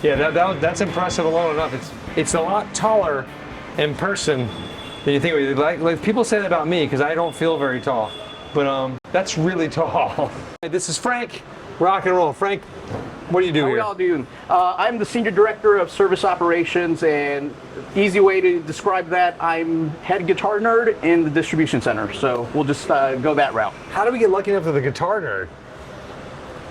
Yeah, that's impressive alone enough. It's a lot taller in person than you think. Like people say that about me because I don't feel very tall, but that's really tall. This is Frank, rock and roll. Frank, what do you do here? How we all doing? I'm the Senior Director of Service Operations, and easy way to describe that, I'm head guitar nerd in the distribution center. So we'll just go that route. How do we get lucky enough with the guitar nerd?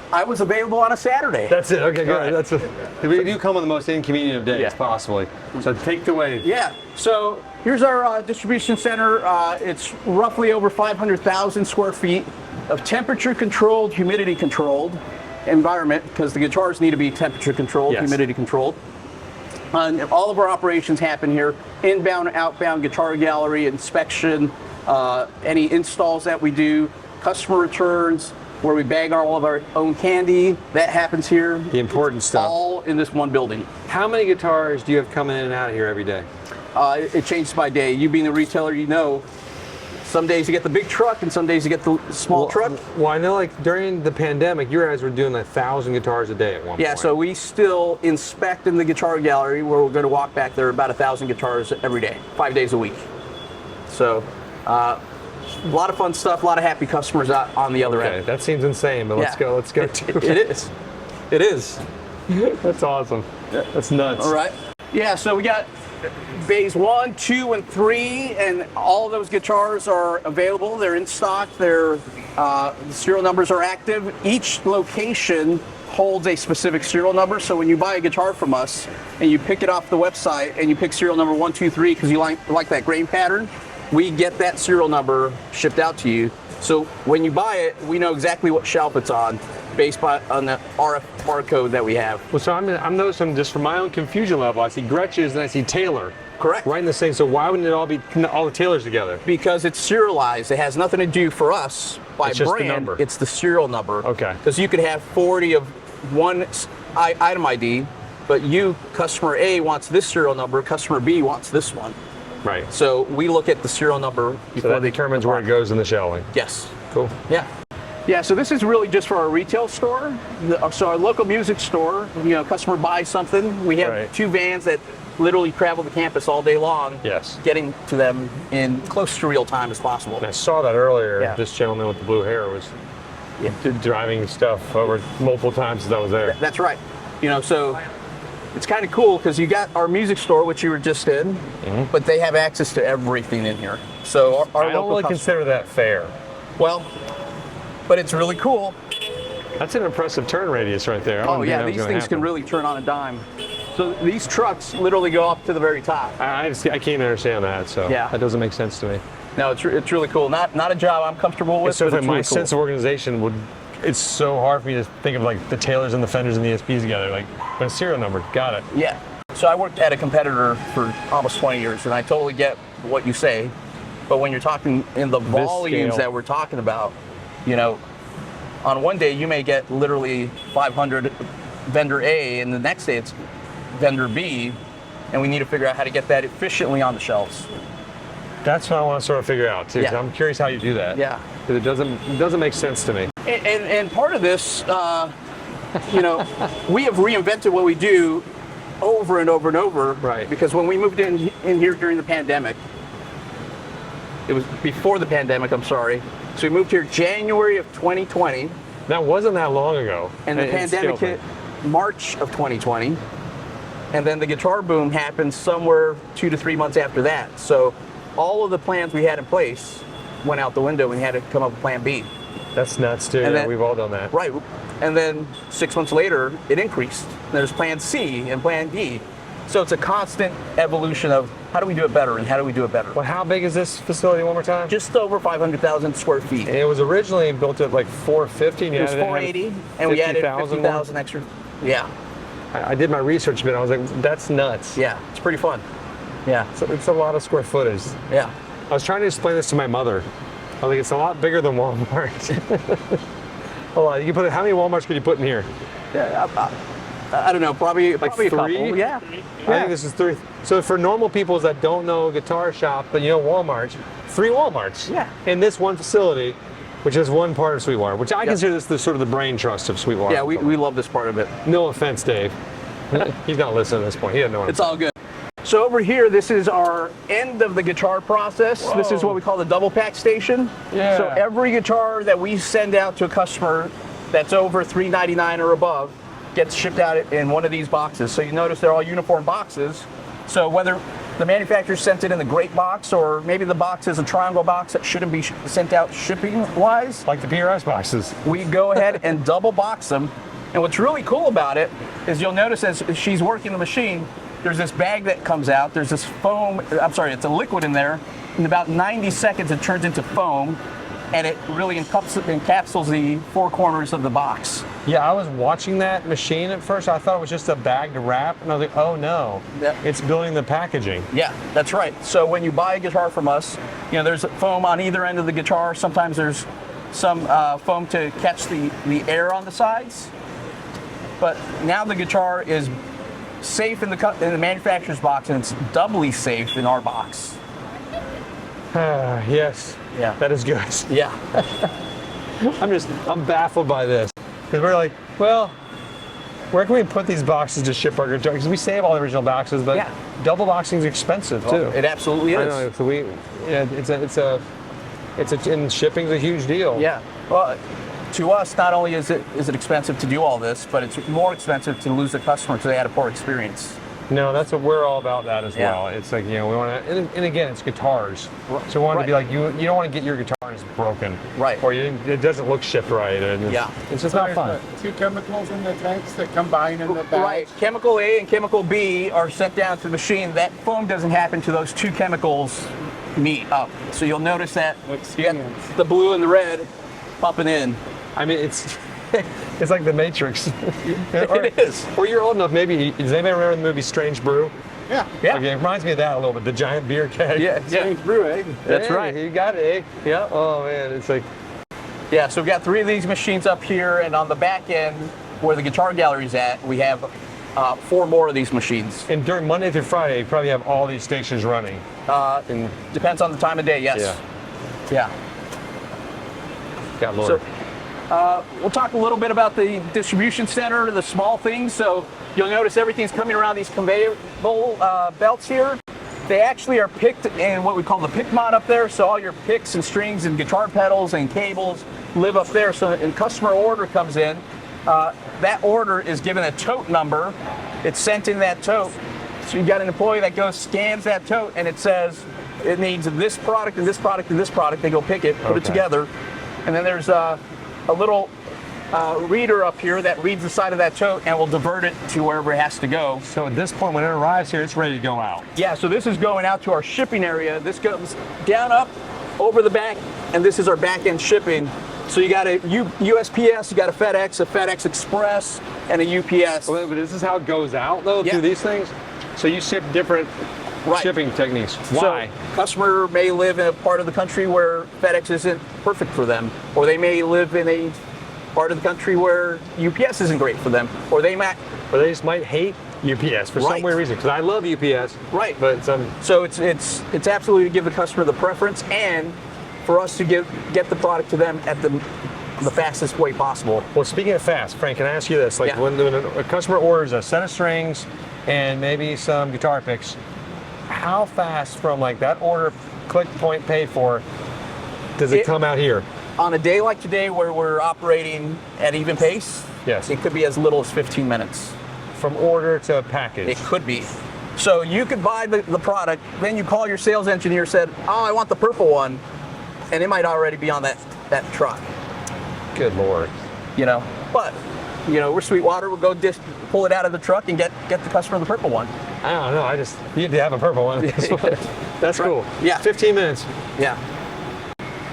I was available on a Saturday. That's it. Okay, good. Right. We do come on the most inconvenient of days, possibly. So take the way. Yeah. So here's our distribution center. It's roughly over 500,000 square feet of temperature-controlled, humidity-controlled environment, because the guitars need to be temperature-controlled, humidity-controlled. And all of our operations happen here: inbound, outbound, guitar gallery, inspection, any installs that we do, customer returns, where we bag all of our own candy, that happens here. The important stuff. All in this one building. How many guitars do you have coming in and out of here every day? It changes by day. You being a retailer, you know, some days you get the big truck and some days you get the small truck. Well, I know like during the pandemic, you guys were doing like 1,000 guitars a day at one point. Yeah, so we still inspect in the guitar gallery, where we're going to walk back there, about 1,000 guitars every day, 5 days a week. So, a lot of fun stuff, a lot of happy customers out on the other end. That seems insane, but let's go to it is. It is. That's awesome. That's nuts. All right. Yeah, so we got bays 1, 2, and 3, and all of those guitars are available. They're in stock. The serial numbers are active. Each location holds a specific serial number, so when you buy a guitar from us and you pick it off the website and you pick serial number 1, 2, 3 because you like that grain pattern, we get that serial number shipped out to you. So when you buy it, we know exactly what shelf it's on, based on the RF barcode that we have. Well, so I'm noticing, just from my own confusion level, I see Gretsch's and I see Taylor. Correct. Right in the same. So why wouldn't it all be all the Taylors together? Because it's serialized. It has nothing to do for us by it's just brand. The number. It's the serial number. Okay. Because you could have 40 of one item ID, but customer A wants this serial number, customer B wants this one. Right. So we look at the serial number before so that determines where it goes in the shelving. Yes. Cool. Yeah. Yeah, so this is really just for our retail store. So our local music store, customer buys something. We have 2 vans that literally travel the campus all day long. Yes. Getting to them in close to real time as possible. And I saw that earlier. Yeah. This gentleman with the blue hair was driving stuff over multiple times since I was there. That's right. So it's kind of cool because you got our music store, which you were just in, but they have access to everything in here. So our I don't really consider that fair. Well, but it's really cool. That's an impressive turn radius right there. Oh yeah, these things can really turn on a dime. So these trucks literally go up to the very top. I can't understand that, so that doesn't make sense to me. No, it's really cool. Not a job I'm comfortable with. So but my sense of organization it's so hard for me to think of like the Taylors and the Fenders and the ESPs together. Like, but a serial number, got it. Yeah. So I worked at a competitor for almost 20 years, and I totally get what you say. But when you're talking in the volumes that we're talking about, on one day you may get literally 500 vendor A, and the next day it's vendor B, and we need to figure out how to get that efficiently on the shelves. That's what I want to sort of figure out too. I'm curious how you do that. Yeah. Because it doesn't make sense to me. And part of this, we have reinvented what we do over and over and over. Right. Because when we moved in here during the pandemic, it was before the pandemic, I'm sorry. So we moved here January of 2020. That wasn't that long ago. And the pandemic hit March of 2020. And then the guitar boom happened somewhere 2 to 3 months after that. So all of the plans we had in place went out the window, and we had to come up with plan B. That's nuts too. Then, we've all done that. Right. And then 6 months later, it increased. There's plan C and plan D. So it's a constant evolution of how do we do it better and how do we do it better. Well, how big is this facility one more time? Just over 500,000 square feet. And it was originally built at like 450. And it was 480, and we added 50,000 extra. Yeah. I did my research a bit. I was like, that's nuts. Yeah, it's pretty fun. Yeah. So it's a lot of square footage. Yeah. I was trying to explain this to my mother. I was like, it's a lot bigger than Walmart. Hold on, how many Walmarts could you put in here? Yeah, I don't know, probably 3? A couple. Yeah. I think this is 3. So for normal people that don't know a guitar shop, but Walmart, 3 Walmarts. Yeah. In this one facility, which is one part of Sweetwater, which I consider this the sort of the brain trust of Sweetwater. Yeah, we love this part of it. No offense, Dave. He's not listening at this point. He doesn't know what It's all good. So over here, this is our end of the guitar process. Whoa. This is what we call the double pack station. Yeah. So every guitar that we send out to a customer that's over $399 or above gets shipped out in one of these boxes. So you notice they're all uniform boxes. So whether the manufacturer sent it in the great box or maybe the box is a triangle box that shouldn't be sent out shipping-wise, like the PRS boxes. we go ahead and double box them. And what's really cool about it is you'll notice as she's working the machine, there's this bag that comes out, there's this foam, I'm sorry, it's a liquid in there. In about 90 seconds, it turns into foam, and it really encapsulates the four corners of the box. Yeah, I was watching that machine at first. I thought it was just a bag to wrap, and I was like, oh no, it's building the packaging. Yeah, that's right. So when you buy a guitar from us, there's foam on either end of the guitar. Sometimes there's some foam to catch the air on the sides. But now the guitar is safe in the manufacturer's box, and it's doubly safe in our box. Yes. Yeah. That is good. Yeah. I'm baffled by this. Because we're like, well, where can we put these boxes to ship our guitars? Because we save all the original boxes, but double boxing is expensive too. It absolutely is. I know. So and shipping's a huge deal. Yeah. Well, to us, not only is it expensive to do all this, but it's more expensive to lose the customer because they had a poor experience. No, that's what we're all about that as well. It's like, we want to, and again, it's guitars. So we want to be like, you don't want to get your guitars broken. Right. Or it doesn't look shipped right. And it's just not fun. Two chemicals in the tanks that combine in the bag. Right. Chemical A and chemical B are sent down to the machine. That foam doesn't happen to those two chemicals meet up. So you'll notice that you got the blue and the red pumping in. I mean, it's like the Matrix. It is. Or you're old enough, maybe. Does anybody remember the movie Strange Brew? Yeah. Okay, it reminds me of that a little bit. The giant beer keg. Yeah. Strange brew, eh? That's Hey, right. You got it, eh? Yeah. Oh man, it's like. Yeah. So we've got 3 of these machines up here, and on the back end, where the guitar gallery's at, we have 4 more of these machines. And during Monday through Friday, you probably have all these stations running. Depends on the time of day. Yes. Yeah. God Lord. So, we'll talk a little bit about the distribution center, the small things. So you'll notice everything's coming around these conveyor belts here. They actually are picked in what we call the pick mod up there. So all your picks and strings and guitar pedals and cables live up there. So when a customer order comes in, that order is given a tote number. It's sent in that tote. So you've got an employee that goes, scans that tote, and it says it needs this product and this product and this product. They go pick it, put it together. And then there's a little reader up here that reads the side of that tote and will divert it to wherever it has to go. So at this point, when it arrives here, it's ready to go out. Yeah, so this is going out to our shipping area. This goes down, up, over the back, and this is our back end shipping. So you got a USPS, you got a FedEx Express, and a UPS. But this is how it goes out, though, through these things? So you ship different shipping techniques. Why? So customer may live in a part of the country where FedEx isn't perfect for them, or they may live in a part of the country where UPS isn't great for them, or they just might hate UPS for some weird reason. Because I love UPS. Right. But so it's absolutely to give the customer the preference and for us to get the product to them at the fastest way possible. Well, speaking of fast, Frank, can I ask you this? Like when a customer orders a set of strings and maybe some guitar picks, how fast from like that order, click, point, paid for, does it come out here? On a day like today where we're operating at even pace, yes, it could be as little as 15 minutes. From order to package? It could be. So you could buy the product, then you call your sales engineer, said, oh, I want the purple one, and it might already be on that truck. Good Lord. But, we're Sweetwater, we'll go pull it out of the truck and get the customer the purple one. I don't know, you need to have a purple one. That's cool. Yeah. 15 minutes. Yeah.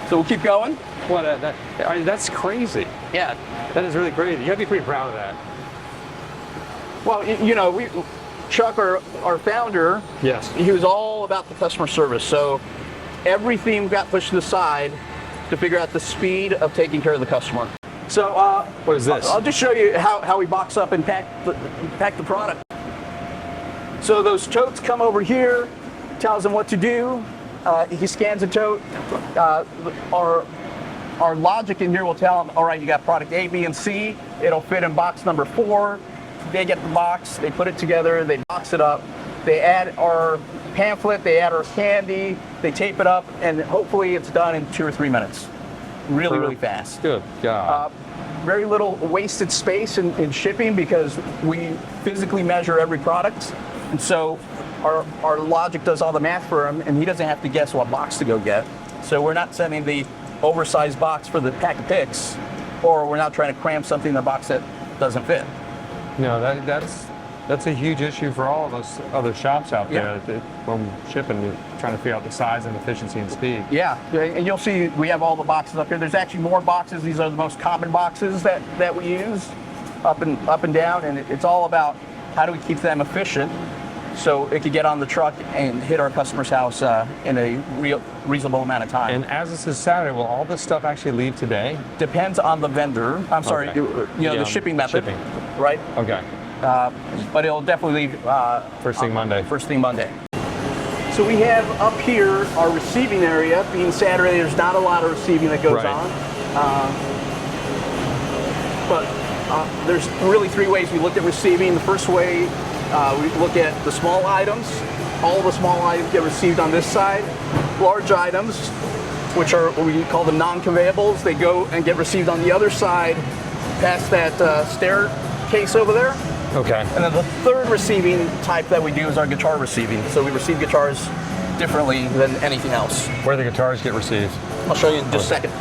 So we'll keep going. That's crazy. Yeah. That is really crazy. You gotta be pretty proud of that. Well, Chuck, our founder, yes, he was all about the customer service. So everything got pushed to the side to figure out the speed of taking care of the customer. So what is this? I'll just show you how we box up and pack the product. So those totes come over here, tells him what to do. He scans a tote. Our logic in here will tell him, all right, you got product A, B, and C. It'll fit in box number 4. they get the box, they put it together, they box it up, they add our pamphlet, they add our candy, they tape it up, and hopefully it's done in 2 or 3 minutes. Really, really fast. Good God. Very little wasted space in shipping because we physically measure every product. And so our logic does all the math for him, and he doesn't have to guess what box to go get. So we're not sending the oversized box for the pack of picks, or we're not trying to cram something in a box that doesn't fit. No, that's a huge issue for all of those other shops out there. Yeah. When shipping, you're trying to figure out the size and efficiency and speed. Yeah, and you'll see we have all the boxes up here. There's actually more boxes. These are the most common boxes that we use, up and down, and it's all about how do we keep them efficient so it could get on the truck and hit our customer's house in a reasonable amount of time. And as this is Saturday, will all this stuff actually leave today? Depends on the vendor. I'm sorry, Okay. the shipping method, Shipping. right? Okay. But it'll definitely leave First thing Monday. First thing Monday. So we have up here our receiving area. Being Saturday, there's not a lot of receiving that goes Right. on. But there's really 3 ways we look at receiving. The first way, we look at the small items. All the small items get received on this side. Large items, which are what we call the non-conveyables, they go and get received on the other side, past that staircase over there. Okay. And then the third receiving type that we do is our guitar receiving. So we receive guitars differently than anything else. Where the guitars get received? I'll show you in just a second.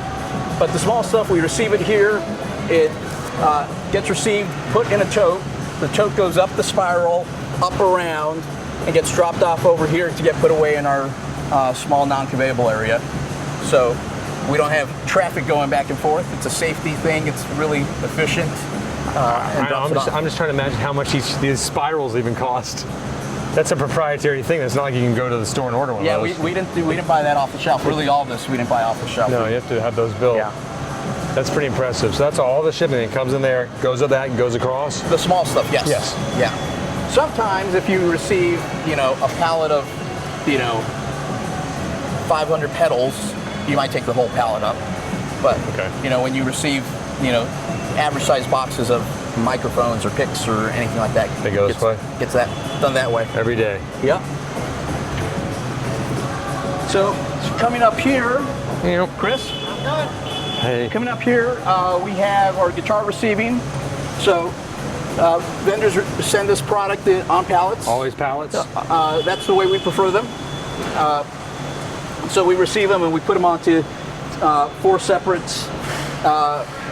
But the small stuff, we receive it here. It gets received, put in a tote. The tote goes up the spiral, up around, and gets dropped off over here to get put away in our small non-conveyable area. So we don't have traffic going back and forth. It's a safety thing. It's really efficient. I'm just trying to imagine how much these spirals even cost. That's a proprietary thing. It's not like you can go to the store and order one Yeah, of those. we didn't buy that off the shelf. Really, all this we didn't buy off the shelf. No, you have to have those built. Yeah. That's pretty impressive. So that's all the shipping that comes in there, goes up that, and goes across. The small stuff, yes. Yes. Yeah. Sometimes if you receive, a pallet of, 500 pedals, you might take the whole pallet up. But, Okay. when you receive, average size boxes of microphones or picks or anything like that, They go this way? Gets that done that way. Every day. Yeah. So coming up here, Chris, Hey. coming up here, we have our guitar receiving. So vendors send us product on pallets. Always pallets? That's the way we prefer them. So we receive them and we put them onto 4 separate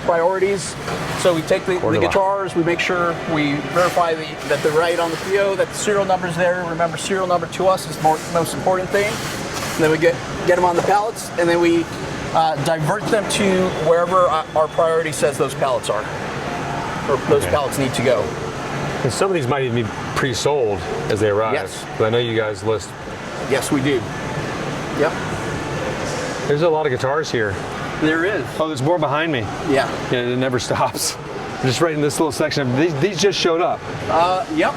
priorities. So we take the guitars, we make sure we verify that they're right on the PO, that the serial number's there. Remember, serial number to us is the most important thing. And then we get them on the pallets, and then we divert them to wherever our priority says those pallets are, or those pallets need to go. And some of these might even be pre-sold as they arrive. Yes. But I know you guys list. Yes, we do. Yep. There's a lot of guitars here. There is. Oh, there's more behind me. Yeah. Yeah, it never stops. Just right in this little section. These just showed up. Yep.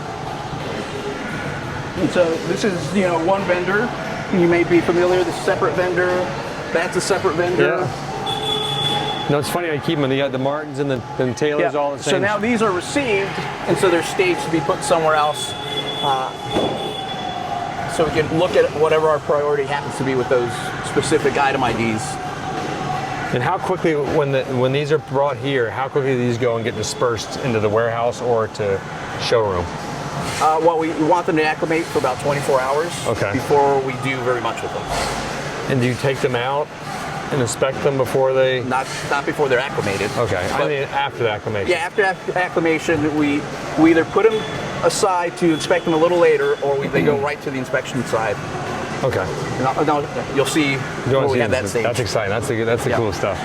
And so this is, one vendor. You may be familiar. This separate vendor. That's a separate vendor. Yeah. No, it's funny. I keep them. The Martins and the Taylors all the same. So now these are received, and so they're staged to be put somewhere else. So we can look at whatever our priority happens to be with those specific item IDs. And how quickly, when these are brought here, how quickly do these go and get dispersed into the warehouse or to showroom? Well, we want them to acclimate for about 24 hours before we do very much with them. And do you take them out and inspect them before they? Not before they're acclimated. Okay, I mean after the acclimation. Yeah, after acclimation, we either put them aside to inspect them a little later, or they go right to the inspection side. Okay. And you'll see where we have that stage. That's exciting. That's the coolest stuff.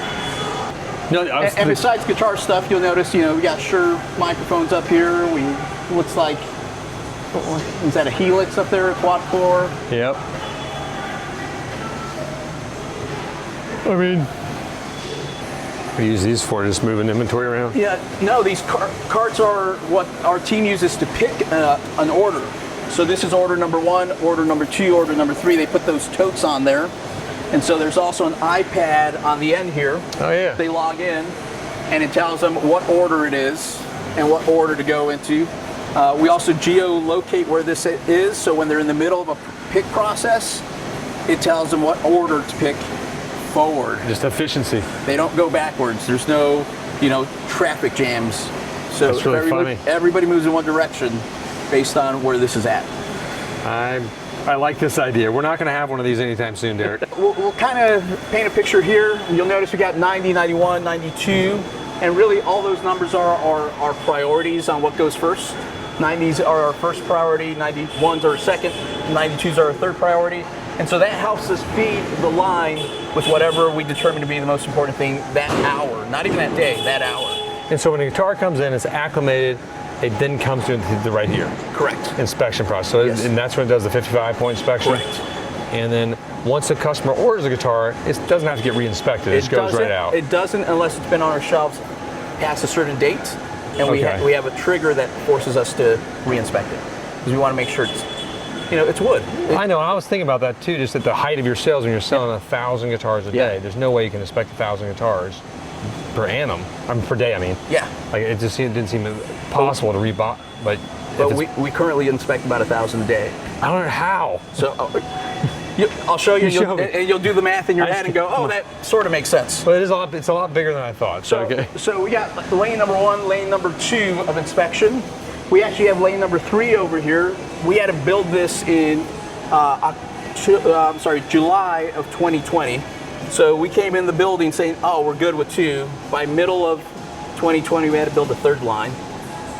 No, and besides guitar stuff, you'll notice, we got Shure microphones up here. Looks like, is that a Helix up there, a quad 4? Yep. I mean, we use these for just moving inventory around. Yeah, no, these carts are what our team uses to pick an order. So this is order number 1, order number 2, order number 3. They put those totes on there. And so there's also an iPad on the end here. Oh, yeah. They log in, and it tells them what order it is and what order to go into. We also geolocate where this is, so when they're in the middle of a pick process, it tells them what order to pick forward. Just efficiency. They don't go backwards. There's no, traffic jams. So That's really funny. Everybody moves in one direction based on where this is at. I like this idea. We're not going to have one of these anytime soon, Derek. We'll kind of paint a picture here. You'll notice we got 90, 91, 92, and really all those numbers are our priorities on what goes first. 90s are our first priority, 91s are our second, 92s are our third priority. And so that helps us feed the line with whatever we determine to be the most important thing that hour, not even that day, that hour. And so when a guitar comes in, it's acclimated, it then comes to the right ear. Correct. Inspection process. So Yes. and that's when it does the 55-point inspection. Correct. And then once the customer orders a guitar, it doesn't have to get re-inspected. It just goes right out. It doesn't unless it's been on our shelves past a certain date, and we have a trigger that forces us to re-inspect it because we want to make sure it's wood. I know. I was thinking about that too. Just at the height of your sales, when you're selling 1,000 guitars a day, there's no way you can inspect 1,000 guitars per annum. Per day. I mean. Yeah. Like it didn't seem possible to rebuy, but we currently inspect about 1,000 a day. I don't know how. So I'll show you, and you'll do the math in your head and go, oh, that sort of makes sense. But it's a lot bigger than I thought. So we got lane number 1, lane number 2 of inspection. We actually have lane number 3 over here. We had to build this in July of 2020. So we came in the building saying, oh, we're good with 2. By middle of 2020, we had to build a 3rd line.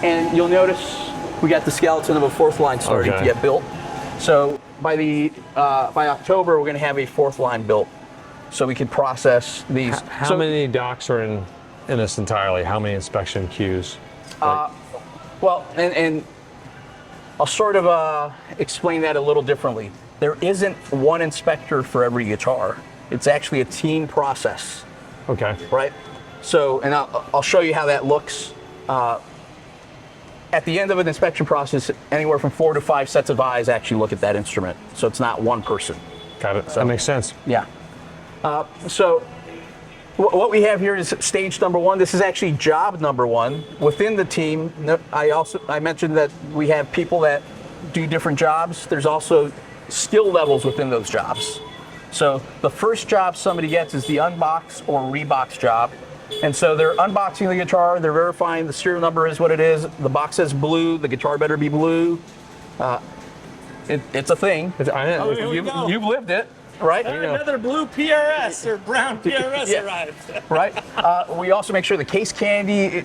And you'll notice we got the skeleton of a 4th line starting to get built. So by October, we're going to have a 4th line built, so we can process these. How many docks are in this entirely? How many inspection queues? Well, and I'll sort of explain that a little differently. There isn't one inspector for every guitar. It's actually a team process. Okay. Right? So, and I'll show you how that looks. At the end of an inspection process, anywhere from 4 to 5 sets of eyes actually look at that instrument. So it's not one person. Got it. That makes sense. Yeah. So what we have here is stage number 1. This is actually job number 1 within the team. I mentioned that we have people that do different jobs. There's also skill levels within those jobs. So the first job somebody gets is the unbox or rebox job. And so they're unboxing the guitar, they're verifying the serial number is what it is, the box says blue, the guitar better be blue. It's a thing. You've lived it, right? Another blue PRS or brown PRS arrived. Right. We also make sure the case candy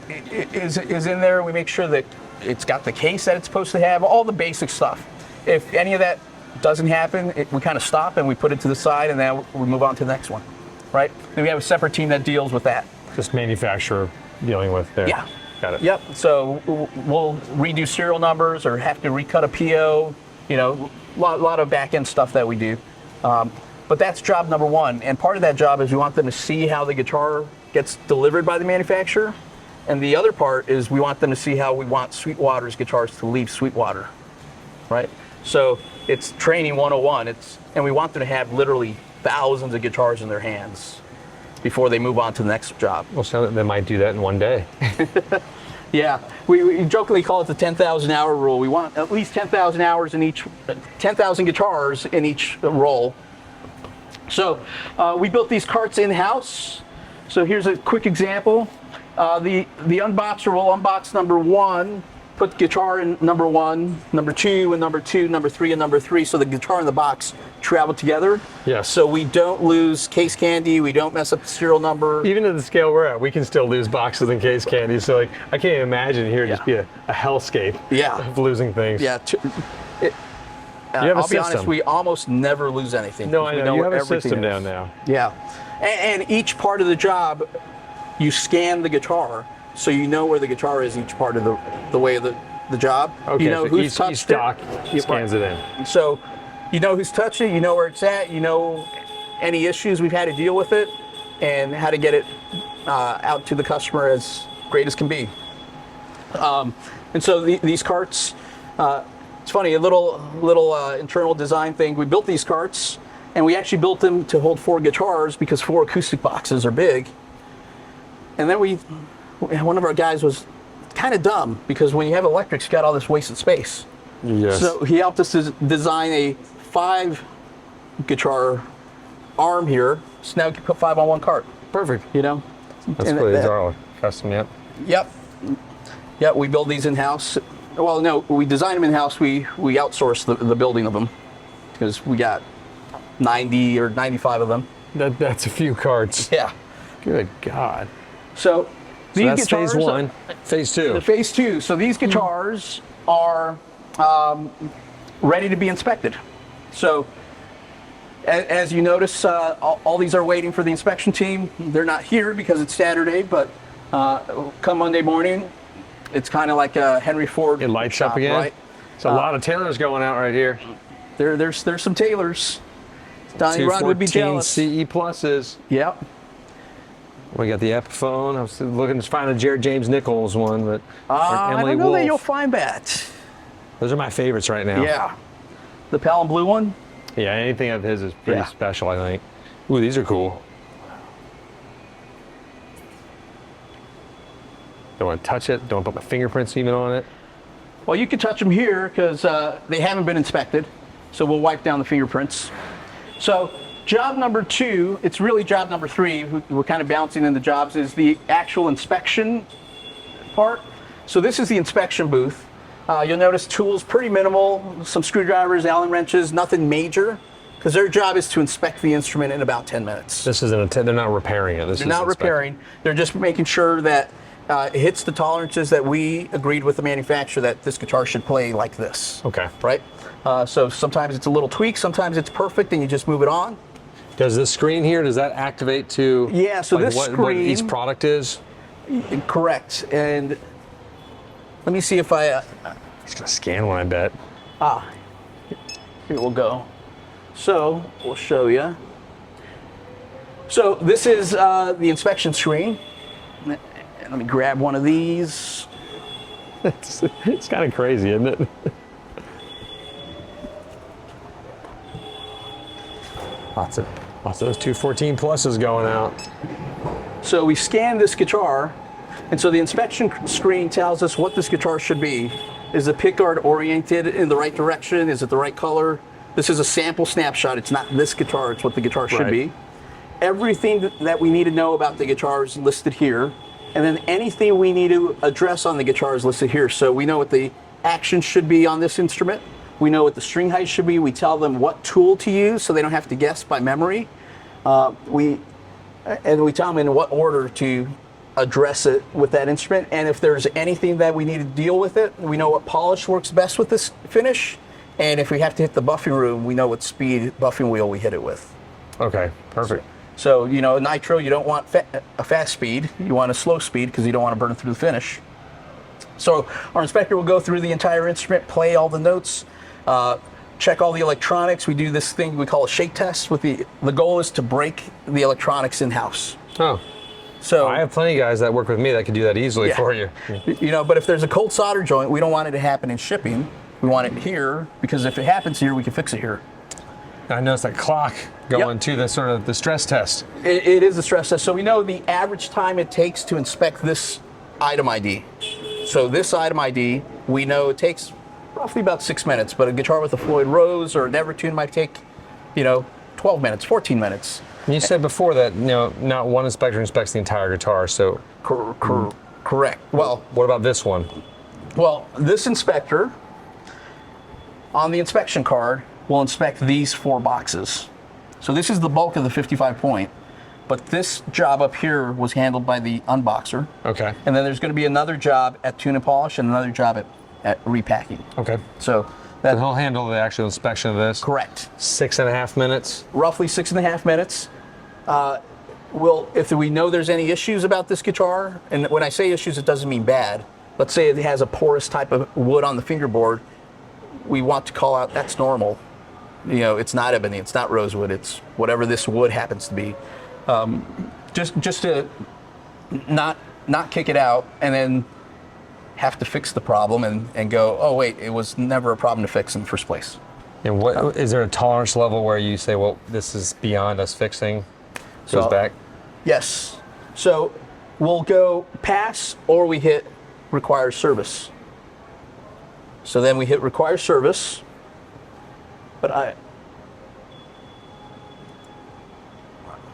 is in there. We make sure that it's got the case that it's supposed to have, all the basic stuff. If any of that doesn't happen, we kind of stop and we put it to the side and then we move on to the next one, right? Then we have a separate team that deals with that. Just manufacturer dealing with there. Yeah. Got it. Yep. So we'll redo serial numbers or have to recut a PO. A lot of back end stuff that we do. But that's job number 1. And part of that job is we want them to see how the guitar gets delivered by the manufacturer. And the other part is we want them to see how we want Sweetwater's guitars to leave Sweetwater, right? So it's training 101. And we want them to have literally thousands of guitars in their hands before they move on to the next job. Well, so they might do that in one day. Yeah, we jokingly call it the 10,000 hour rule. We want at least 10,000 hours in each, 10,000 guitars in each roll. So we built these carts in-house. So here's a quick example. The unboxer will unbox number 1, put guitar in number 1, number 2, and number 2, number 3, and number 3, so the guitar and the box travel together. Yes. So we don't lose case candy, we don't mess up the serial number. Even at the scale we're at, we can still lose boxes and case candy. So I can't even imagine here just be a hellscape of losing things. Yeah. I'll be honest, we almost never lose anything. No, I know. You have a system is. down now. Yeah. And each part of the job, you scan the guitar, so you know where the guitar is each part of the way of the job. Okay, you know so who's touched each dock it. scans it in. So you know who's touched it, you know where it's at, you know any issues we've had to deal with it, and how to get it out to the customer as great as can be. And so these carts, it's funny, a little internal design thing. We built these carts, and we actually built them to hold 4 guitars because 4 acoustic boxes are big. And then one of our guys was, kind of dumb because when you have electrics, you got all this wasted space. Yes. So he helped us design a 5 guitar arm here, so now you can put 5 on one cart. Perfect. You know? That's cool. These are all custom, yep. Yep, we build these in-house. Well, no, we design them in-house. We outsource the building of them because we got 90 or 95 of them. That's a few carts. Yeah. Good God. So these that's guitars, phase 1. Phase 2. Phase 2. So these guitars are ready to be inspected. So as you notice, all these are waiting for the inspection team. They're not here because it's Saturday, but come Monday morning, it's kind of like a Henry Ford. It lights shop, up again. right? It's a lot of tailors going out right here. There's some tailors. Donnie Rod would be jealous. CE pluses. Yep. We got the Epiphone. I was looking to find a Jared James Nichols one, but I Emily don't know that Wolf. you'll find that. Those are my favorites right now. Yeah. The Palin Blue one. Yeah, anything of his is pretty special, I think. Ooh, these are cool. Don't want to touch it. Don't put my fingerprints even on it. Well, you can touch them here because they haven't been inspected. So we'll wipe down the fingerprints. So job number 2, it's really job number 3. We're kind of bouncing in the jobs, is the actual inspection part. So this is the inspection booth. You'll notice tools pretty minimal, some screwdrivers, Allen wrenches, nothing major, because their job is to inspect the instrument in about 10 minutes. This isn't they're not repairing it. They're not repairing. They're just making sure that it hits the tolerances that we agreed with the manufacturer that this guitar should play like this. Okay. Right? So sometimes it's a little tweak, sometimes it's perfect, and you just move it on. Does this screen here, does that activate to Yeah, so like this what screen... each product is? Correct. And let me see if I... It's going to scan one, I bet. Here we'll go. So we'll show you. So this is the inspection screen. Let me grab one of these. It's kind of crazy, isn't it? Lots of those 214 pluses going out. So we scan this guitar, and so the inspection screen tells us what this guitar should be. Is the pickguard oriented in the right direction? Is it the right color? This is a sample snapshot. It's not this guitar, it's what the guitar should be. Everything that we need to know about the guitar is listed here. And then anything we need to address on the guitar is listed here. So we know what the action should be on this instrument. We know what the string height should be. We tell them what tool to use so they don't have to guess by memory. We tell them in what order to address it with that instrument. And if there's anything that we need to deal with it, we know what polish works best with this finish. And if we have to hit the buffing room, we know what speed buffing wheel we hit it with. Okay, perfect. So, you know, nitro, you don't want a fast speed. You want a slow speed because you don't want to burn it through the finish. So our inspector will go through the entire instrument, play all the notes, check all the electronics. We do this thing we call a shake test. With the goal is to break the electronics in-house. Oh. So I have plenty of guys that work with me that can do that easily for you. You know, but if there's a cold solder joint, we don't want it to happen in shipping. We want it here because if it happens here, we can fix it here. I noticed that clock going to the sort of the stress test. It is a stress test. So we know the average time it takes to inspect this item ID. So this item ID, we know it takes roughly about 6 minutes, but a guitar with a Floyd Rose or a Nevertune might take, 12 minutes, 14 minutes. You said before that, not one inspector inspects the entire guitar, so... Correct. Well, what about this one? Well, this inspector, on the inspection card, will inspect these 4 boxes. So this is the bulk of the 55 point, but this job up here was handled by the unboxer. Okay. And then there's going to be another job at tune and polish and another job at repacking. Okay. So he'll handle the actual inspection of this? Correct. 6.5 minutes? Roughly 6.5 minutes. If we know there's any issues about this guitar, and when I say issues, it doesn't mean bad. Let's say it has a porous type of wood on the fingerboard. We want to call out that's normal. It's not ebony, it's not rosewood, it's whatever this wood happens to be. Just to not kick it out and then have to fix the problem and go, oh wait, it was never a problem to fix in the first place. And what is there a tolerance level where you say, well, this is beyond us fixing? Goes back? Yes. So we'll go pass or we hit require service. So then we hit require service,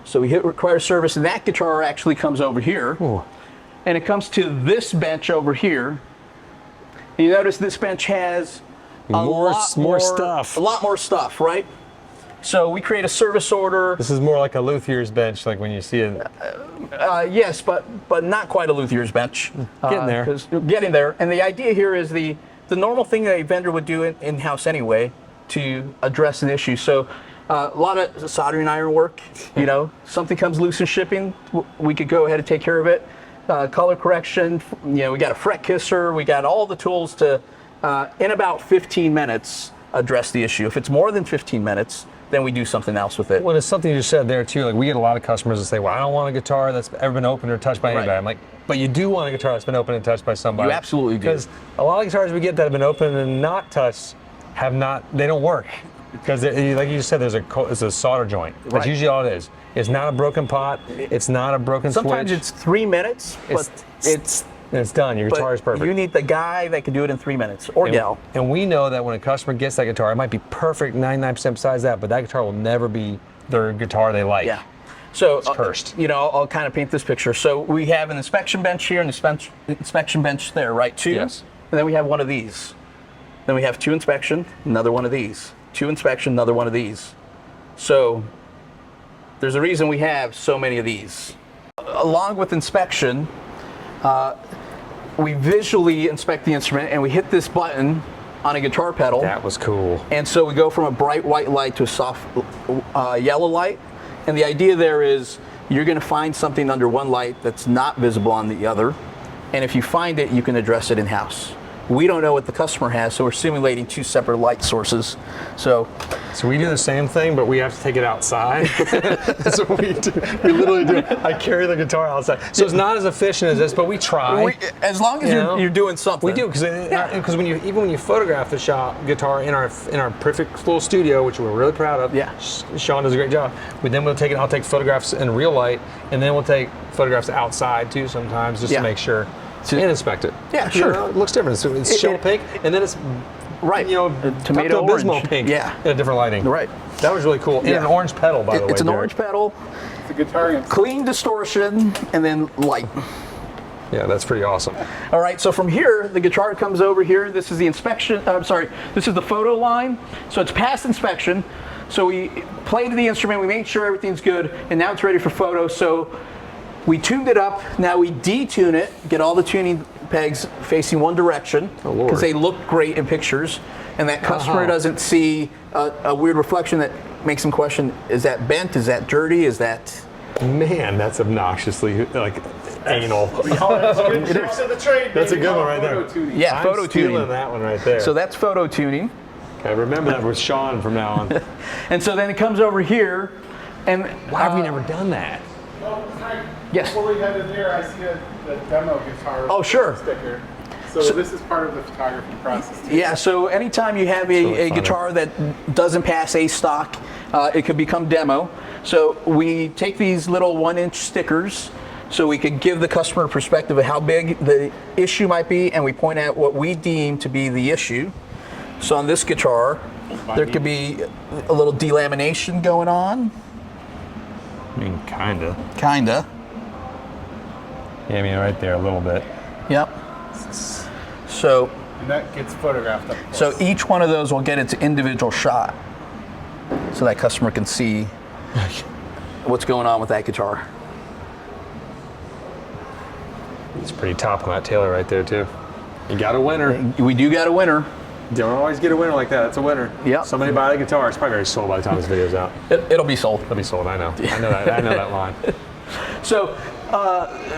so we hit require service, and that guitar actually comes over here. Ooh. And it comes to this bench over here. And you notice this bench has More stuff. A lot more stuff, right? So we create a service order. This is more like a luthier's bench, like when you see it. Yes, but not quite a luthier's bench. Getting there. 'Cause getting there. And the idea here is the normal thing that a vendor would do in-house anyway to address an issue. So a lot of soldering iron work, you know, something comes loose in shipping, we could go ahead and take care of it. Color correction, you know, we got a fret kisser, we got all the tools to, in about 15 minutes, address the issue. If it's more than 15 minutes, then we do something else with it. Well, it's something you said there too. Like we get a lot of customers that say, "Well, I don't want a guitar that's ever been opened or touched by anybody." Right. I'm like, "But you do want a guitar that's been opened and touched by somebody." You absolutely do. Because a lot of guitars we get that have been opened and not touched they don't work. Because like you just said, it's a solder joint. That's Right. usually all it is. It's not a broken pot. It's not a broken Sometimes switch. it's 3 minutes, but it's done. Your guitar is perfect. you need the guy that can do it in 3 minutes, or gal. And we know that when a customer gets that guitar, it might be perfect 99% besides that, but that guitar will never be their guitar they like. Yeah. So It's cursed. you know, I'll kind of paint this picture. So we have an inspection bench here and an inspection bench there, right? Two. Yes. And then we have one of these. Then we have two inspection, another one of these. Two inspection, another one of these. So there's a reason we have so many of these. Along with inspection, we visually inspect the instrument and we hit this button on a guitar pedal. That was cool. And so we go from a bright white light to a soft yellow light. And the idea there is you're going to find something under one light that's not visible on the other. And if you find it, you can address it in-house. We don't know what the customer has, so we're simulating two separate light sources. So we do the same thing, but we have to take it outside. That's what we do. We literally do. I carry the guitar outside. So it's not as efficient as this, but we try. as long as you're doing something. We do, because when you photograph the guitar in our perfect little studio, which we're really proud of. Yeah. Sean does a great job. I'll take photographs in real light, and then we'll take photographs outside too sometimes, just to make sure. And inspect it. Yeah, sure. You know, it looks different. So it's shell pink, and then it's right. You know, Tomato Pepto-Bismol orange. pink. Yeah. In a different lighting. Right. That was really cool. And an orange pedal, by the way. It's an Derek. orange pedal. It's a guitar. Clean distortion, and then light. Yeah, that's pretty awesome. All right, so from here, the guitar comes over here. This is the inspection, this is the photo line. So it's past inspection. So we played the instrument, we made sure everything's good, and now it's ready for photo. So we tuned it up, now we detune it, get all the tuning pegs facing one direction, because they look great in pictures, and that customer doesn't see a weird reflection that makes them question, is that bent, is that dirty, is that... Man, that's obnoxiously, like, anal. That's That's a good one right there. Yeah, photo I'm stealing tuning. that one right there. So that's photo tuning. Okay, remember that with Sean from now on. And so then it comes over here, and... Why have we never done that? Well, Frank, Yes. before we head in there, I see the demo guitar. Oh, sure. Sticker. So this is part of the photography process too. Yeah, so anytime you have really a funny. guitar that doesn't pass a stock, it could become demo. So we take these little 1-inch stickers so we could give the customer a perspective of how big the issue might be, and we point out what we deem to be the issue. So on this guitar, there could be a little delamination going on. I mean, kinda. Kinda. Yeah, I mean, right there a little bit. Yep. So And that gets photographed up close. So each one of those will get its individual shot, so that customer can see what's going on with that guitar. It's pretty top on that Taylor right there, too. You got a winner. We do got a winner. Don't always get a winner like that. That's a winner. Yep. Somebody buy the guitar. It's probably already sold by the time this video's out. It'll be sold. It'll be sold. I know. I know that. I know that line. So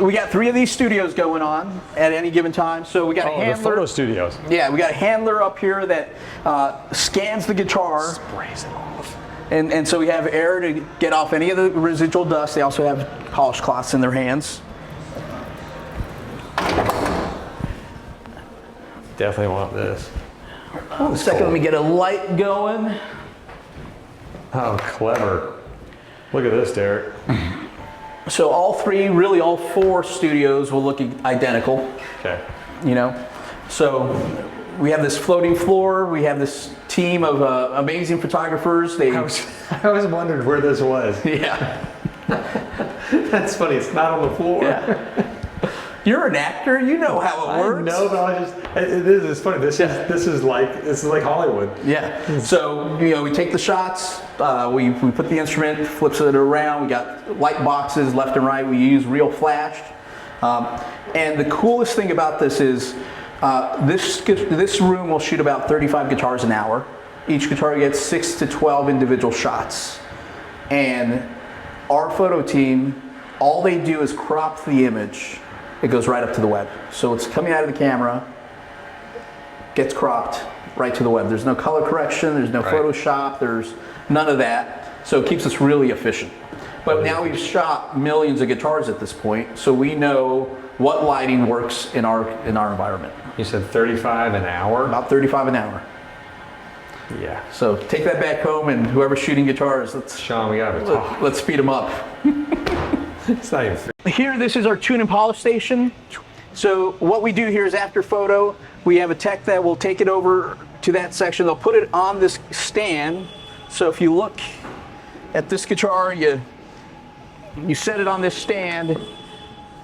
we got 3 of these studios going on at any given time. So we got a Oh, handler. the photo studios. Yeah, we got a handler up here that scans the guitar. Sprays it off. And so we have air to get off any of the residual dust. They also have polish cloths in their hands. Definitely want this. A second, let me get a light going. Oh, clever. Look at this, Derek. So all four studios will look identical. Okay. You know, so we have this floating floor. We have this team of amazing photographers. I always wondered where this was. Yeah. That's funny. It's not on the floor. Yeah. You're an actor. You know how it works. I know, but it's funny. This is like Hollywood. Yeah. So we take the shots. We put the instrument, flips it around. We got light boxes left and right. We use real flash. And the coolest thing about this is this room will shoot about 35 guitars an hour. Each guitar gets 6 to 12 individual shots. And our photo team, all they do is crop the image. It goes right up to the web. So it's coming out of the camera, gets cropped right to the web. There's no color correction, there's no Photoshop, there's none of that. So it keeps us really efficient. But now we've shot millions of guitars at this point, so we know what lighting works in our environment. You said 35 an hour? About 35 an hour. Yeah. So take that back home, and whoever's shooting guitars, Sean, we gotta talk. let's speed them up. It's not even fair. Here, this is our tune and polish station. So what we do here is after photo, we have a tech that will take it over to that section. They'll put it on this stand. So if you look at this guitar, you set it on this stand.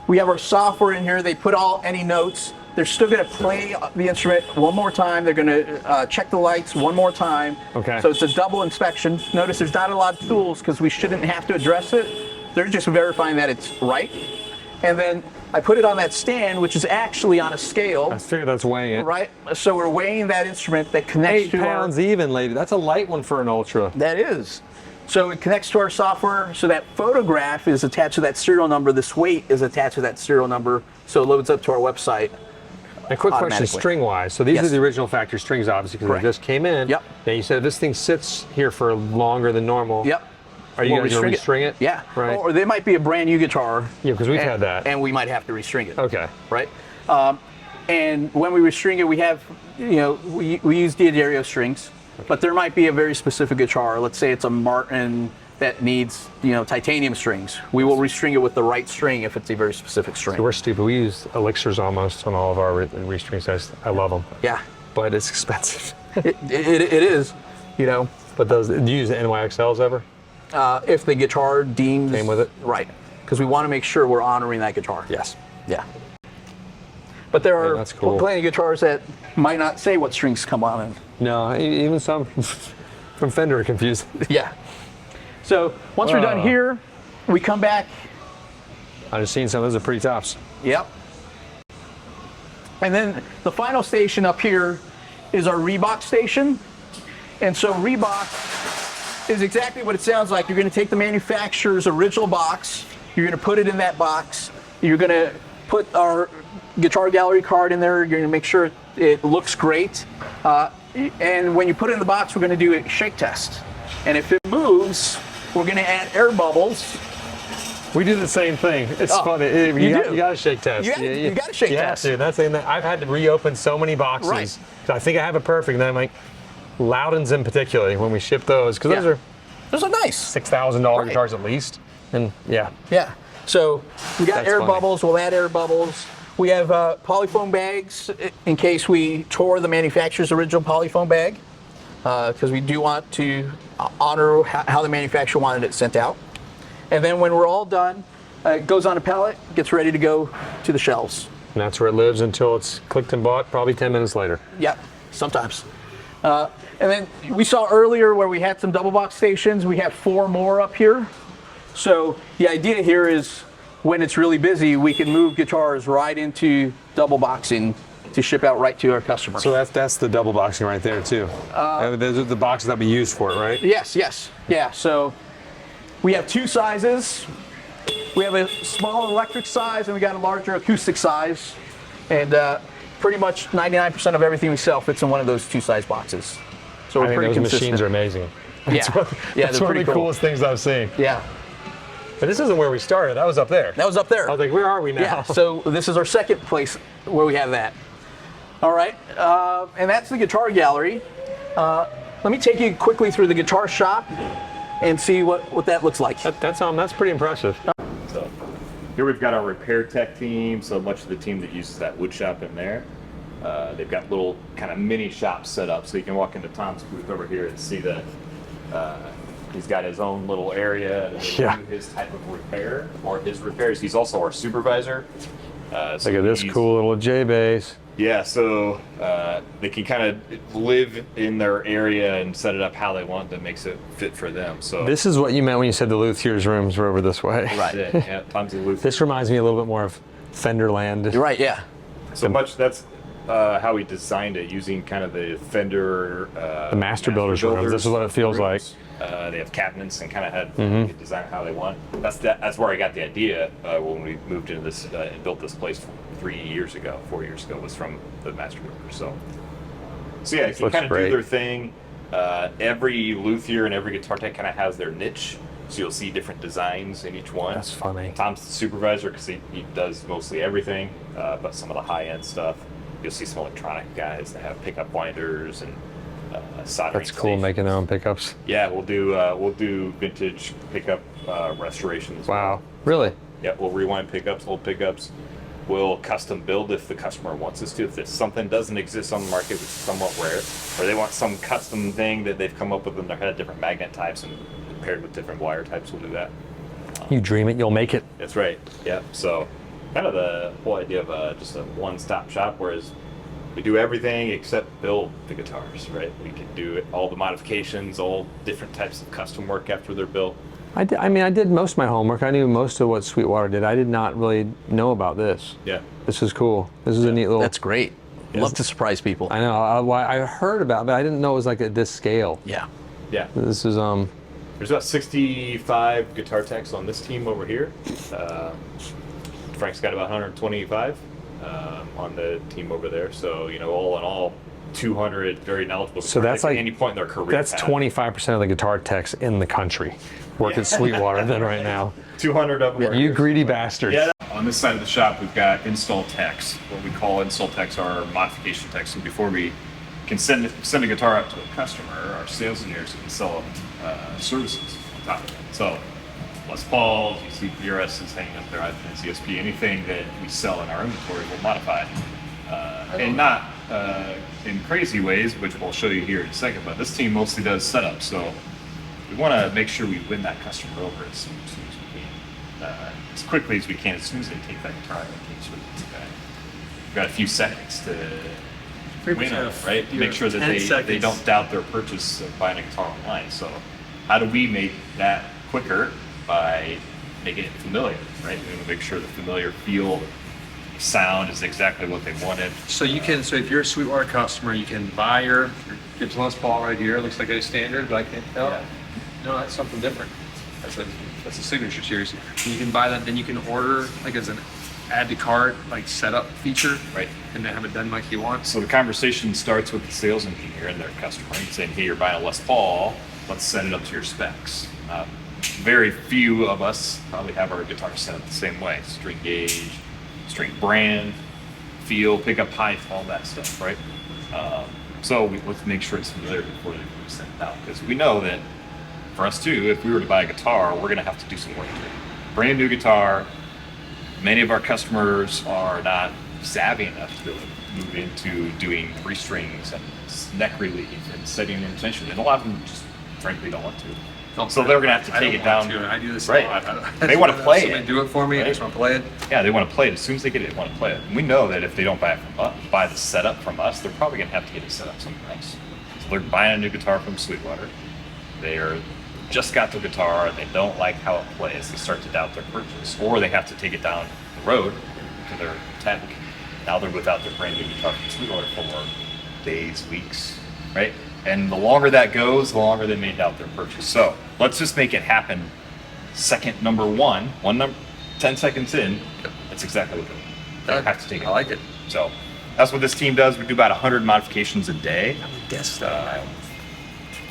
We have our software in here. They put any notes. They're still going to play the instrument one more time. They're going to check the lights one more time. Okay. So it's a double inspection. Notice there's not a lot of tools because we shouldn't have to address it. They're just verifying that it's right. And then I put it on that stand, which is actually on a scale. I figured that's weighing it. Right. So we're weighing that instrument that connects 8 to pounds even, lady. That's a light one for an Ultra. That is. So it connects to our software. So that photograph is attached to that serial number. This weight is attached to that serial number. So it loads up to our website. A quick question, string-wise. So these are the original factory strings, obviously, because they just came in. Yep. Now you said this thing sits here for longer than normal. Yep. Are you going to restring it? Yeah. Right. Or they might be a brand new guitar. Yeah, because we've had that. And we might have to restring it. Okay. Right. And when we restring it, we have, we use D'Addario strings, but there might be a very specific guitar. Let's say it's a Martin that needs, titanium strings. We will restring it with the right string if it's a very specific string. So we're stupid. We use elixirs almost on all of our restrings. I love them. Yeah. But it's expensive. It is, But do you use the NYXLs ever? If the guitar deems... Same with it? Right. Because we want to make sure we're honoring that guitar. Yes. Yeah. But there are that's cool. plenty of guitars that might not say what strings come on in. No, even some from Fender are confused. Yeah. So once we're done here, we come back. I've just seen some of those are pretty tops. Yep. And then the final station up here is our Reebok station. And so Reebok is exactly what it sounds like. You're going to take the manufacturer's original box. You're going to put it in that box. You're going to put our guitar gallery card in there. You're going to make sure it looks great. And when you put it in the box, we're going to do a shake test. And if it moves, we're going to add air bubbles. We do the same thing. It's funny. You got to shake test. You got to shake test. Yeah, that's the thing. I've had to reopen so many boxes. Right. I think I have it perfect. And then I'm like, Loudons in particular, when we ship those, because those are nice. $6,000 guitars at least. And yeah. Yeah. So we got air bubbles. We'll add air bubbles. We have polyfoam bags in case we tore the manufacturer's original polyfoam bag, because we do want to honor how the manufacturer wanted it sent out. And then when we're all done, it goes on a pallet, gets ready to go to the shelves. And that's where it lives until it's clicked and bought, probably 10 minutes later. Yeah, sometimes. And then we saw earlier where we had some double box stations. We have 4 more up here. So the idea here is when it's really busy, we can move guitars right into double boxing to ship out right to our customers. So that's the double boxing right there too. Those are the boxes that we use for it, right? Yes. Yeah, so we have 2 sizes. We have a small electric size and we got a larger acoustic size. And pretty much 99% of everything we sell fits in one of those 2 size boxes. So we're pretty consistent. Machines are amazing. That's one of the coolest things I've seen. Yeah. But this isn't where we started. That was up there. That was up there. I was like, where are we now? Yeah, so this is our second place where we have that. All right, and that's the guitar gallery. Let me take you quickly through the guitar shop and see what that looks like. That's pretty impressive. Here we've got our repair tech team, so much of the team that uses that wood shop in there. They've got little kind of mini shops set up, so you can walk into Tom's booth over here and see that he's got his own little area to do his type of repair or his repairs. He's also our supervisor. Look at this cool little J-base. Yeah, so they can kind of live in their area and set it up how they want that makes it fit for them. So This is what you meant when you said the Luthier's rooms were over this way. right. Yeah, Tom's a Luther. This reminds me a little bit more of Fenderland. You're right, yeah. So much that's how we designed it, using kind of the Fender The Master Builder's rooms. This is what it feels like. They have cabinets and kind of had design how they want. That's where I got the idea when we moved into this and built this place 4 years ago, was from the Master Builder. So yeah, you can kind of do their thing. Every luthier and every guitar tech kind of has their niche. So you'll see different designs in each one. That's funny. Tom's the supervisor because he does mostly everything, but some of the high-end stuff. You'll see some electronic guys that have pickup winders and soldering. That's cool, making their own pickups. Yeah, we'll do vintage pickup restorations. Wow, really? Yeah, we'll rewind pickups, old pickups. We'll custom build if the customer wants us to. If there's something doesn't exist on the market, which is somewhat rare, or they want some custom thing that they've come up with in their head, different magnet types and paired with different wire types, we'll do that. You dream it, you'll make it. That's right. Yeah. So kind of the whole idea of just a one-stop shop, whereas we do everything except build the guitars, right? We can do all the modifications, all different types of custom work after they're built. I did most of my homework. I knew most of what Sweetwater did. I did not really know about this. Yeah. This is cool. This is a neat little... That's great. Love to surprise people. I know. I heard about it, but I didn't know it was like at this scale. Yeah. Yeah. This is... There's about 65 guitar techs on this team over here. Frank's got about 125 on the team over there. So, all in all, 200 very knowledgeable guitar techs at any point in their career. That's 25% of the guitar techs in the country work at Sweetwater then right now. 200 of them. You greedy bastards. Yeah. On this side of the shop, we've got install techs. What we call install techs are modification techs. So before we can send a guitar out to a customer, our sales engineers can sell services on top of it. So Les Pauls, you see PRSs hanging up there, CSP, anything that we sell in our inventory, we'll modify. And not in crazy ways, which we'll show you here in a second, but this team mostly does setup. So we want to make sure we win that customer over as soon as we can, as quickly as we can, as soon as they take that guitar. We've got a few seconds to win them, right? Make sure that they don't doubt their purchase of buying a guitar online. So how do we make that quicker? By making it familiar, right? We want to make sure the familiar feel, sound is exactly what they wanted. So if you're a Sweetwater customer, you can buy your Gibson Les Paul right here. It looks like a standard, but I can't tell. Yeah. No, that's something different. That's a signature series. You can buy that, then you can order like as an add to cart, like setup feature. Right. And then have it done like you want. So the conversation starts with the sales engineer and their customer saying, hey, you're buying a Les Paul, let's set it up to your specs. Very few of us probably have our guitar set up the same way. String gauge, string brand, feel, pickup height, all that stuff, right? So let's make sure it's familiar before we send it out. Because we know that for us too, if we were to buy a guitar, we're gonna have to do some work to it. Brand new guitar, many of our customers are not savvy enough to move into doing 3 strings and neck relief and setting in tension. And a lot of them just frankly don't want to. So they're going to have to take it down. I do this right. a lot. They want to play Somebody it. do it for me. Right? I just want to play it. Yeah, they want to play it. As soon as they get it, they want to play it. And we know that if they don't buy it from us, buy the setup from us, they're probably going to have to get it set up somewhere else. So they're buying a new guitar from Sweetwater. They just got the guitar. They don't like how it plays. They start to doubt their purchase. Or they have to take it down the road to their tech. Now they're without their brand new guitar from Sweetwater for days, weeks, right? And the longer that goes, the longer they may doubt their purchase. So let's just make it happen. Second number 10 seconds in, that's exactly what they have to take it. I like it. So that's what this team does. We do about 100 modifications a day.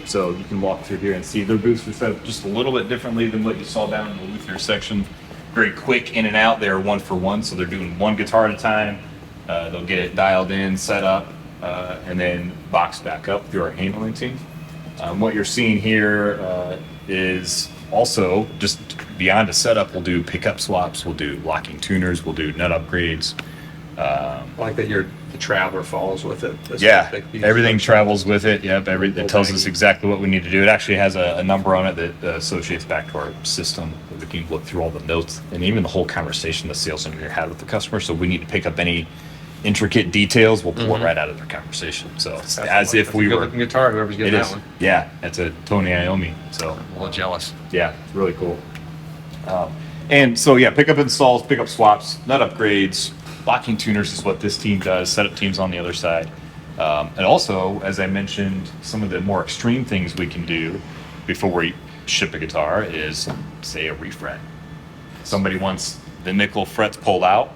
So you can walk through here and see their booths are set up just a little bit differently than what you saw down in the luthier section. Very quick in and out. They're 1 for 1, so they're doing one guitar at a time. They'll get it dialed in, set up, and then boxed back up through our handling team. What you're seeing here is also just beyond a setup, we'll do pickup swaps, we'll do locking tuners, we'll do nut upgrades. I like that the traveler follows with it. That's Yeah, what they- everything travels with it. Yep, it tells us exactly what we need to do. It actually has a number on it that associates back to our system. We can look through all the notes and even the whole conversation the sales engineer had with the customer. So if we need to pick up any intricate details, we'll pull it right out of their conversation. So it's as if we That's a were. good-looking guitar. Whoever's It getting that is. one. Yeah, it's a Tony Iommi. So I'm a little jealous. yeah, it's really cool. And so yeah, pickup installs, pickup swaps, nut upgrades, locking tuners is what this team does. Setup team's on the other side. And also, as I mentioned, some of the more extreme things we can do before we ship a guitar is, say, a refret. Somebody wants the nickel frets pulled out,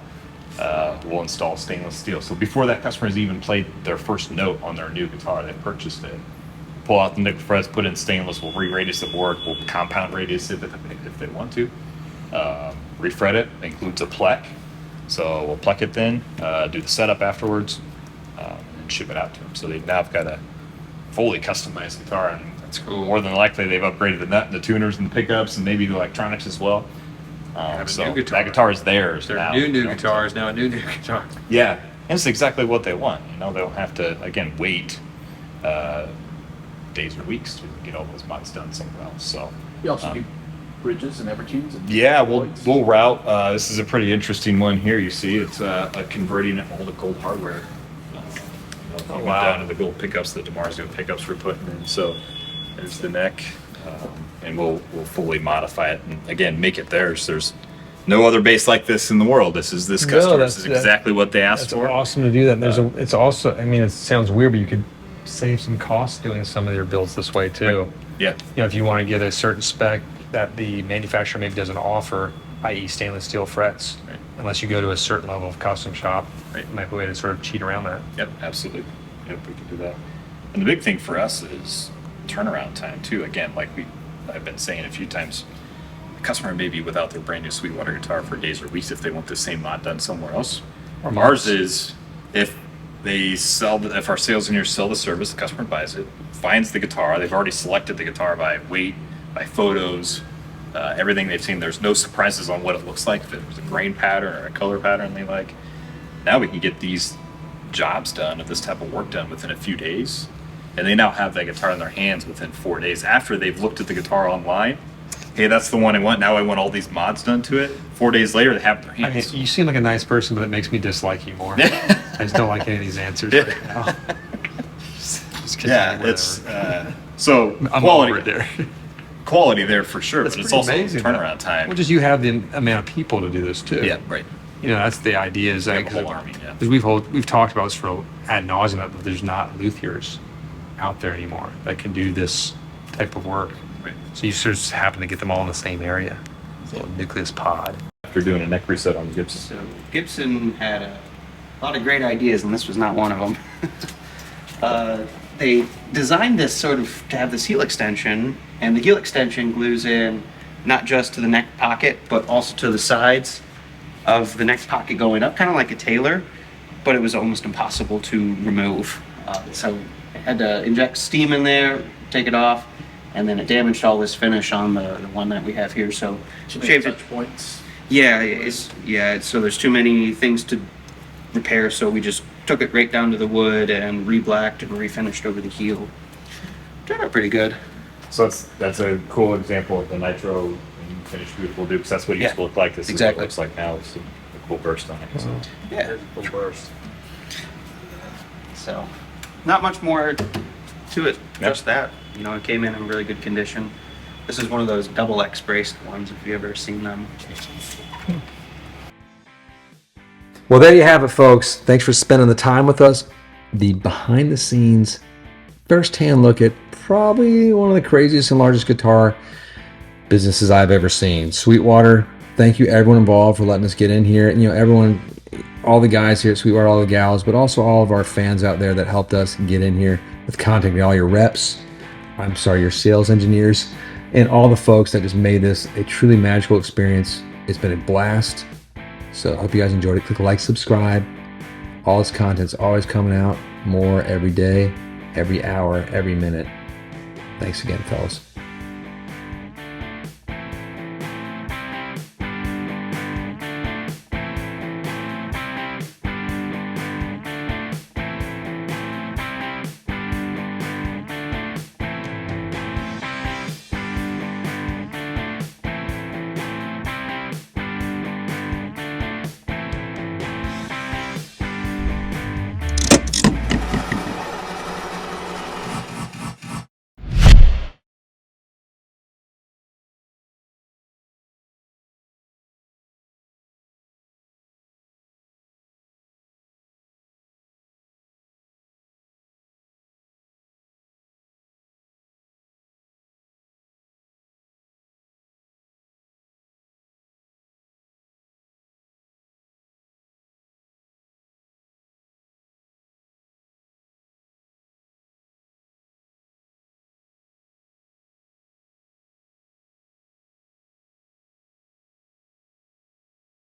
we'll install stainless steel. So before that customer has even played their first note on their new guitar, they purchased it. Pull out the nickel frets, put in stainless, we'll re-radius it work, we'll compound radius it if they want to. Refret it, includes a plec. So we'll plec it then, do the setup afterwards, and ship it out to them. So they've now got a fully customized guitar, and That's cool. more than likely they've upgraded the nut, the tuners, and the pickups, and maybe the electronics as well. Have a So new guitar. that guitar is theirs Their now. new you know? guitar is now a new guitar. Yeah, and it's exactly what they want. You know, they don't have to again wait days or weeks to get all those mods done somewhere else. So You also do bridges and evertunes. And yeah, we'll route. This is a pretty interesting one here. You see, it's converting all the gold hardware. Even down to the gold pickups that Demar's gold pickups we're putting in. So there's the neck, and we'll fully modify it and again make it theirs. There's no other bass like this in the world. This customer. This is exactly what they asked It's for. awesome to do that. And it's also, I mean, it sounds weird, but you could save some costs doing some of your builds this way too. Yeah, You know, if you want to get a certain spec that the manufacturer maybe doesn't offer, i.e. stainless steel frets, Right. unless you go to a certain level of custom shop, Right. it might be a way to sort of cheat around that. yep, absolutely. Yep, we can do that. And the big thing for us is turnaround time too. Again, like I've been saying a few times, the customer may be without their brand new Sweetwater guitar for days or weeks if they want the same mod done somewhere else. Or Ours months. is if if our sales engineers sell the service, the customer buys it, finds the guitar, they've already selected the guitar by weight, by photos, everything they've seen. There's no surprises on what it looks like, if it was a grain pattern or a color pattern they like. Now we can get these jobs done, of this type of work done within a few days. And they now have that guitar in their hands within 4 days after they've looked at the guitar online. Hey, that's the one I want. Now I want all these mods done to it. 4 days later, they have it in their I mean, hands. you seem like a nice person, but it makes me dislike you more. I just don't like any of these answers right now. Just continue, Yeah, whatever. it's so I'm quality over it there. quality there for sure, That's but it's pretty also amazing, turnaround time. Well, just you have the amount of people to do this too. Yeah, right. You know, that's the idea. Is We that have a whole army, yeah. because we've talked about this for ad nauseum, but there's not luthiers out there anymore that can do this type of work. Right. So you sort of just happen to get them all in the same area. It's a little nucleus pod. After doing a neck reset on Gibson. So Gibson had a lot of great ideas, and this was not one of them. They designed this sort of to have this heel extension, and the heel extension glues in not just to the neck pocket, but also to the sides of the neck pocket going up, kind of like a tailor, but it was almost impossible to remove. So I had to inject steam in there, take it off, and then it damaged all this finish on the one that we have here. So shaved it. touch points. Yeah, so there's too many things to repair, so we just took it right down to the wood and re-blacked and refinished over the heel. Turned out pretty good. So that's a cool example of the nitro finished beautiful dude, because that's what it used to Yeah, look like. This exactly. is what it looks like now. It's a cool burst on it. So. Yeah, Full burst. so not much more to it, just that. You know, it came in really good condition. This is one of those double X braced ones, if you've ever seen them. Well, there you have it, folks. Thanks for spending the time with us. The behind the scenes, first-hand look at probably one of the craziest and largest guitar businesses I've ever seen. Sweetwater, thank you everyone involved for letting us get in here. And, you know, everyone, all the guys here at Sweetwater, all the gals, but also all of our fans out there that helped us get in here with contacting all your reps. Your sales engineers, and all the folks that just made this a truly magical experience. It's been a blast. So I hope you guys enjoyed it. Click like, subscribe. All this content's always coming out more every day, every hour, every minute. Thanks again, fellas.